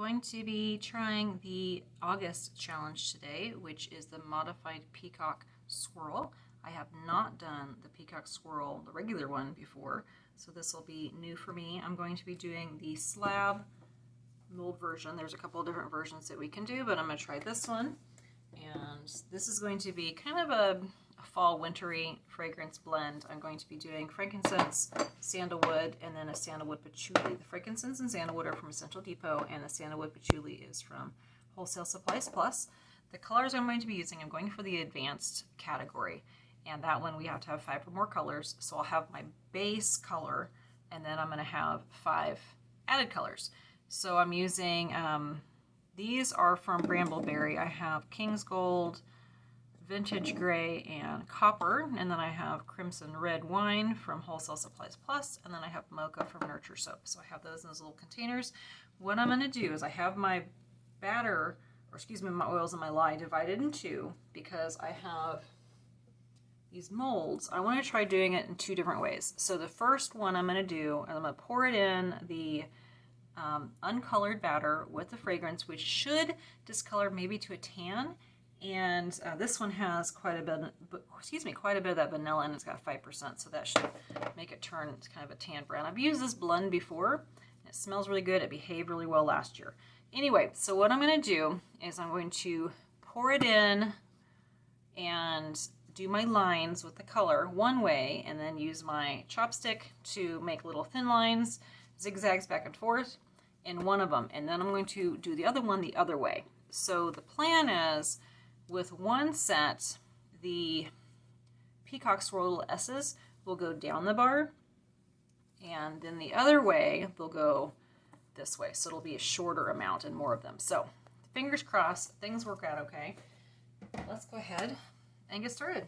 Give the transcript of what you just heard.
going to be trying the August challenge today, which is the Modified Peacock Swirl. I have not done the Peacock Swirl, the regular one, before, so this will be new for me. I'm going to be doing the slab mold version. There's a couple of different versions that we can do, but I'm going to try this one. And this is going to be kind of a fall wintry fragrance blend. I'm going to be doing frankincense, sandalwood, and then a sandalwood patchouli. The frankincense and sandalwood are from Essential Depot, and the sandalwood patchouli is from Wholesale Supplies Plus. The colors I'm going to be using, I'm going for the advanced category, and that one we have to have 5 or more colors. So I'll have my base color, and then I'm going to have 5 added colors. So I'm using, these are from Brambleberry. I have King's Gold, Vintage Gray, and Copper, and then I have Crimson Red Wine from Wholesale Supplies Plus, and then I have Mocha from Nurture Soap. So I have those in those little containers. What I'm going to do is I have my batter, or excuse me, my oils and my lye divided in 2 because I have these molds. I want to try doing it in 2 different ways. So the first one I'm going to do, I'm going to pour it in the uncolored batter with the fragrance, which should discolor maybe to a tan. And this one has quite a bit of that vanilla, and it's got 5%, so that should make it turn kind of a tan brown. I've used this blend before, and it smells really good. It behaved really well last year. Anyway, so what I'm going to do is I'm going to pour it in and do my lines with the color one way, and then use my chopstick to make little thin lines, zigzags back and forth in one of them, and then I'm going to do the other one the other way. So the plan is, with one set, the Peacock Swirl S's will go down the bar, and then the other way they'll go this way. So it'll be a shorter amount and more of them. So fingers crossed, things work out okay. Let's go ahead and get started.